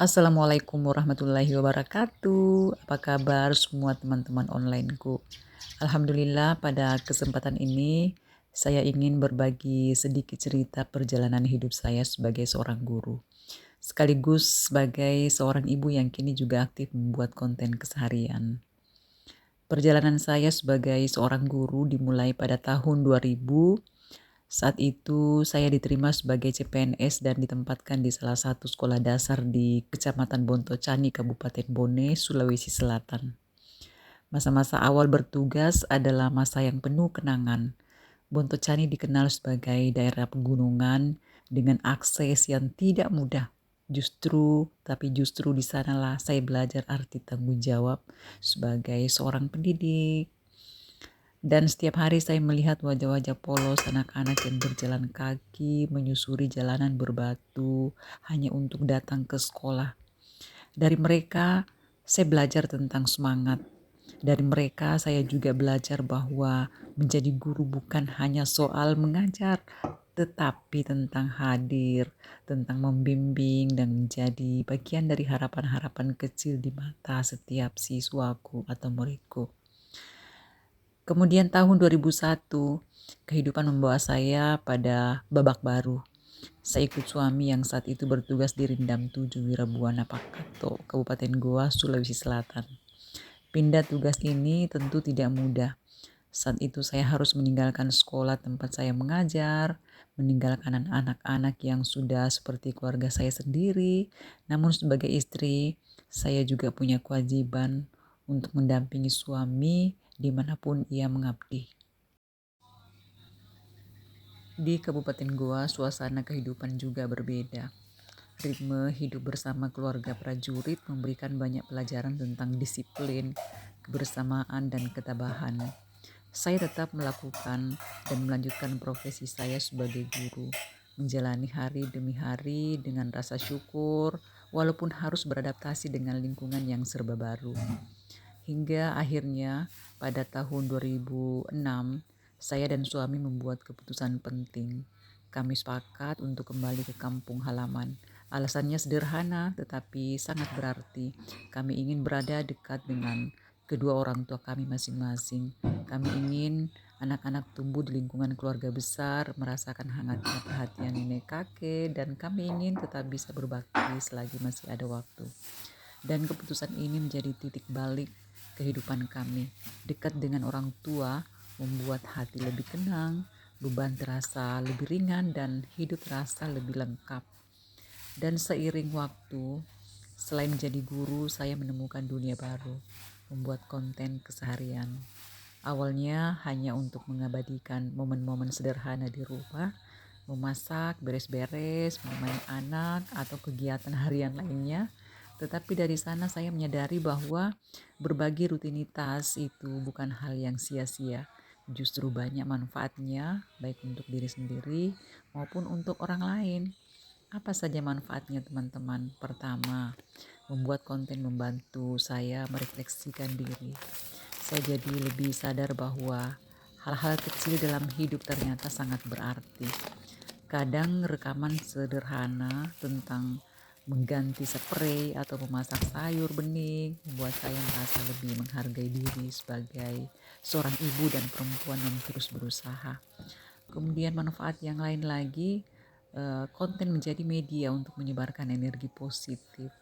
Assalamualaikum warahmatullahi wabarakatuh. Apa kabar semua teman-teman onlineku? Alhamdulillah pada kesempatan ini saya ingin berbagi sedikit cerita perjalanan hidup saya sebagai seorang guru. Sekaligus sebagai seorang ibu yang kini juga aktif membuat konten keseharian. Perjalanan saya sebagai seorang guru dimulai pada tahun 2000. Saat itu saya diterima sebagai CPNS dan ditempatkan di salah satu sekolah dasar di Kecamatan Bontocani, Kabupaten Bone, Sulawesi Selatan. Masa-masa awal bertugas adalah masa yang penuh kenangan. Bontocani dikenal sebagai daerah pegunungan dengan akses yang tidak mudah. Justru di sanalah saya belajar arti tanggung jawab sebagai seorang pendidik. Dan setiap hari saya melihat wajah-wajah polos anak-anak yang berjalan kaki menyusuri jalanan berbatu hanya untuk datang ke sekolah. Dari mereka saya belajar tentang semangat. Dari mereka saya juga belajar bahwa menjadi guru bukan hanya soal mengajar, tetapi tentang hadir, tentang membimbing dan menjadi bagian dari harapan-harapan kecil di mata setiap siswaku atau muridku. Kemudian tahun 2001, kehidupan membawa saya pada babak baru. Saya ikut suami yang saat itu bertugas di Rindam 7 Wirabuana Pakato, Kabupaten Goa, Sulawesi Selatan. Pindah tugas ini tentu tidak mudah. Saat itu saya harus meninggalkan sekolah tempat saya mengajar, meninggalkan anak-anak yang sudah seperti keluarga saya sendiri. Namun sebagai istri, saya juga punya kewajiban untuk mendampingi suami dimanapun ia mengabdi. Di Kabupaten Goa, suasana kehidupan juga berbeda. Ritme hidup bersama keluarga prajurit memberikan banyak pelajaran tentang disiplin, kebersamaan, dan ketabahan. Saya tetap melakukan dan melanjutkan profesi saya sebagai guru, menjalani hari demi hari dengan rasa syukur, walaupun harus beradaptasi dengan lingkungan yang serba baru. Hingga akhirnya pada tahun 2006, saya dan suami membuat keputusan penting. Kami sepakat untuk kembali ke kampung halaman. Alasannya sederhana tetapi sangat berarti. Kami ingin berada dekat dengan kedua orang tua kami masing-masing. Kami ingin anak-anak tumbuh di lingkungan keluarga besar, merasakan hangatnya perhatian nenek kakek, dan kami ingin tetap bisa berbakti selagi masih ada waktu. Dan keputusan ini menjadi titik balik kehidupan kami. Dekat dengan orang tua membuat hati lebih tenang, beban terasa lebih ringan, dan hidup terasa lebih lengkap. Dan seiring waktu, selain menjadi guru, saya menemukan dunia baru, membuat konten keseharian. Awalnya hanya untuk mengabadikan momen-momen sederhana di rumah, memasak, beres-beres, menemani anak, atau kegiatan harian lainnya. Tetapi dari sana saya menyadari bahwa berbagi rutinitas itu bukan hal yang sia-sia. Justru banyak manfaatnya, baik untuk diri sendiri maupun untuk orang lain. Apa saja manfaatnya teman-teman? Pertama, membuat konten membantu saya merefleksikan diri. Saya jadi lebih sadar bahwa hal-hal kecil dalam hidup ternyata sangat berarti. Kadang rekaman sederhana tentang mengganti spray atau memasak sayur bening membuat saya merasa lebih menghargai diri sebagai seorang ibu dan perempuan yang terus berusaha. Kemudian manfaat yang lain lagi, konten menjadi media untuk menyebarkan energi positif.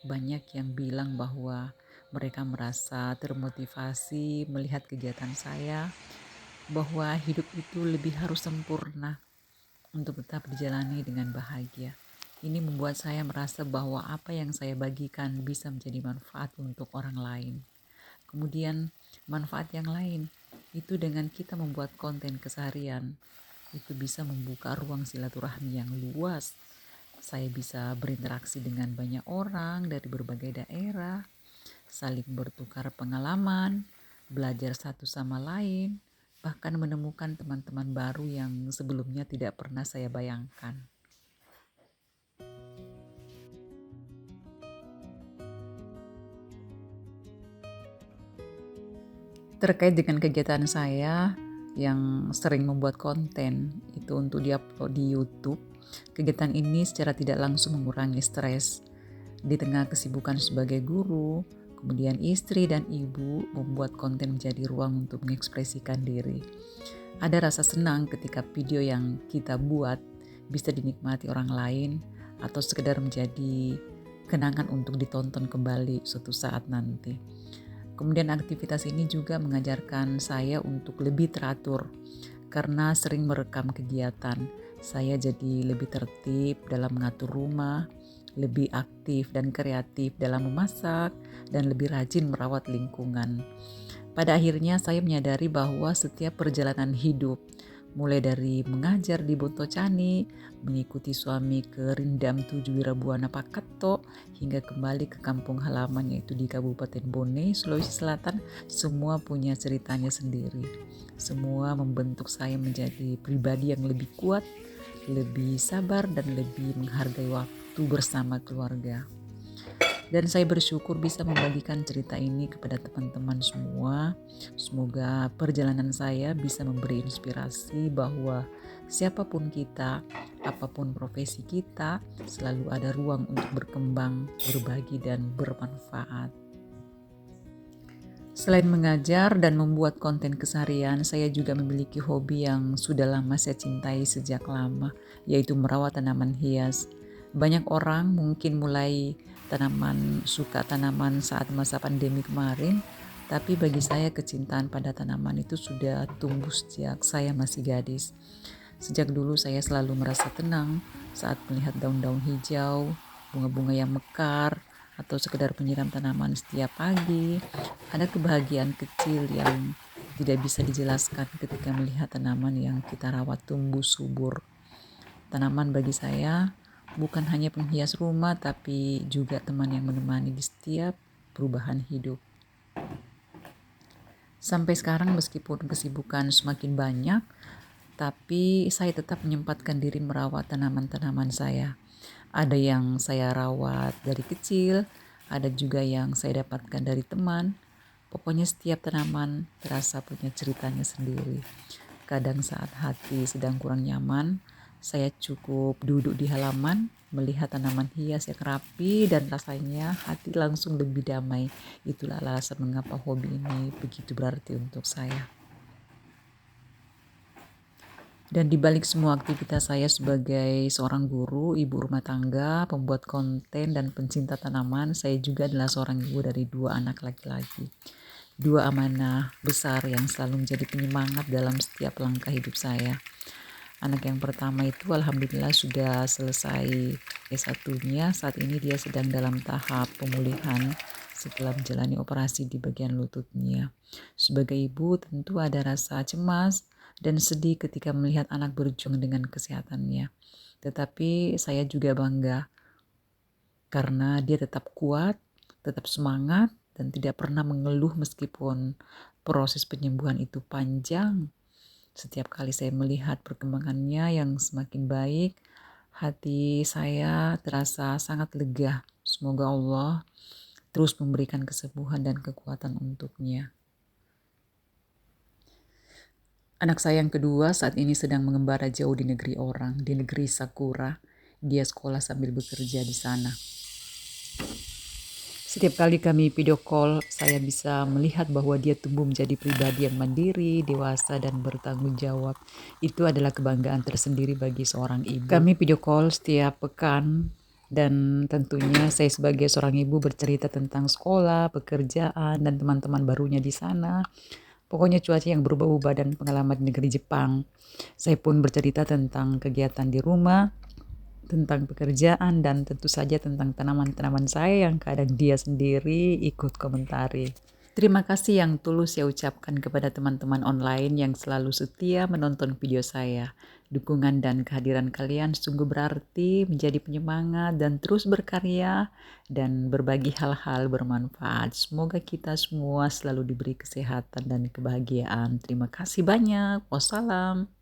Banyak yang bilang bahwa mereka merasa termotivasi melihat kegiatan saya, bahwa hidup itu lebih harus sempurna untuk tetap dijalani dengan bahagia. Ini membuat saya merasa bahwa apa yang saya bagikan bisa menjadi manfaat untuk orang lain. Kemudian manfaat yang lain itu dengan kita membuat konten keseharian, itu bisa membuka ruang silaturahmi yang luas. Saya bisa berinteraksi dengan banyak orang dari berbagai daerah, saling bertukar pengalaman, belajar satu sama lain, bahkan menemukan teman-teman baru yang sebelumnya tidak pernah saya bayangkan. Terkait dengan kegiatan saya yang sering membuat konten itu untuk diupload di YouTube, kegiatan ini secara tidak langsung mengurangi stres. Di tengah kesibukan sebagai guru, kemudian istri dan ibu, membuat konten menjadi ruang untuk mengekspresikan diri. Ada rasa senang ketika video yang kita buat bisa dinikmati orang lain atau sekedar menjadi kenangan untuk ditonton kembali suatu saat nanti. Kemudian aktivitas ini juga mengajarkan saya untuk lebih teratur karena sering merekam kegiatan. Saya jadi lebih tertib dalam mengatur rumah, lebih aktif dan kreatif dalam memasak, dan lebih rajin merawat lingkungan. Pada akhirnya saya menyadari bahwa setiap perjalanan hidup, mulai dari mengajar di Bontocani, mengikuti suami ke Rindam 7 Wirabuana Pakato, hingga kembali ke kampung halaman yaitu di Kabupaten Bone, Sulawesi Selatan, semua punya ceritanya sendiri. Semua membentuk saya menjadi pribadi yang lebih kuat, lebih sabar, dan lebih menghargai waktu bersama keluarga. Dan saya bersyukur bisa membagikan cerita ini kepada teman-teman semua. Semoga perjalanan saya bisa memberi inspirasi bahwa siapapun kita, apapun profesi kita, selalu ada ruang untuk berkembang, berbagi, dan bermanfaat. Selain mengajar dan membuat konten keseharian, saya juga memiliki hobi yang sudah lama saya cintai sejak lama, yaitu merawat tanaman hias. Banyak orang mungkin mulai suka tanaman saat masa pandemi kemarin, tapi bagi saya kecintaan pada tanaman itu sudah tumbuh sejak saya masih gadis. Sejak dulu saya selalu merasa tenang saat melihat daun-daun hijau, bunga-bunga yang mekar, atau sekedar penyiram tanaman setiap pagi. Ada kebahagiaan kecil yang tidak bisa dijelaskan ketika melihat tanaman yang kita rawat tumbuh subur. Tanaman bagi saya bukan hanya penghias rumah, tapi juga teman yang menemani di setiap perubahan hidup. Sampai sekarang meskipun kesibukan semakin banyak, tapi saya tetap menyempatkan diri merawat tanaman-tanaman saya. Ada yang saya rawat dari kecil, ada juga yang saya dapatkan dari teman. Pokoknya setiap tanaman terasa punya ceritanya sendiri. Kadang saat hati sedang kurang nyaman, saya cukup duduk di halaman, melihat tanaman hias yang rapi, dan rasanya hati langsung lebih damai. Itulah alasan mengapa hobi ini begitu berarti untuk saya. Dan di balik semua aktivitas saya sebagai seorang guru, ibu rumah tangga, pembuat konten, dan pencinta tanaman, saya juga adalah seorang ibu dari 2 anak laki-laki. 2 amanah besar yang selalu menjadi penyemangat dalam setiap langkah hidup saya. Anak yang pertama itu alhamdulillah sudah selesai S1-nya, saat ini dia sedang dalam tahap pemulihan setelah menjalani operasi di bagian lututnya. Sebagai ibu tentu ada rasa cemas dan sedih ketika melihat anak berjuang dengan kesehatannya. Tetapi saya juga bangga karena dia tetap kuat, tetap semangat, dan tidak pernah mengeluh meskipun proses penyembuhan itu panjang. Setiap kali saya melihat perkembangannya yang semakin baik, hati saya terasa sangat lega. Semoga Allah terus memberikan kesembuhan dan kekuatan untuknya. Anak saya yang kedua saat ini sedang mengembara jauh di negeri orang, di negeri Sakura. Dia sekolah sambil bekerja di sana. Setiap kali kami video call, saya bisa melihat bahwa dia tumbuh menjadi pribadi yang mandiri, dewasa, dan bertanggung jawab. Itu adalah kebanggaan tersendiri bagi seorang ibu. Kami video call setiap pekan, dan tentunya saya sebagai seorang ibu bercerita tentang sekolah, pekerjaan, dan teman-teman barunya di sana. Pokoknya cuaca yang berubah-ubah dan pengalaman di negeri Jepang. Saya pun bercerita tentang kegiatan di rumah, tentang pekerjaan, dan tentu saja tentang tanaman-tanaman saya yang kadang dia sendiri ikut komentari. Terima kasih yang tulus saya ucapkan kepada teman-teman online yang selalu setia menonton video saya. Dukungan dan kehadiran kalian sungguh berarti, menjadi penyemangat dan terus berkarya dan berbagi hal-hal bermanfaat. Semoga kita semua selalu diberi kesehatan dan kebahagiaan. Terima kasih banyak. Wassalam.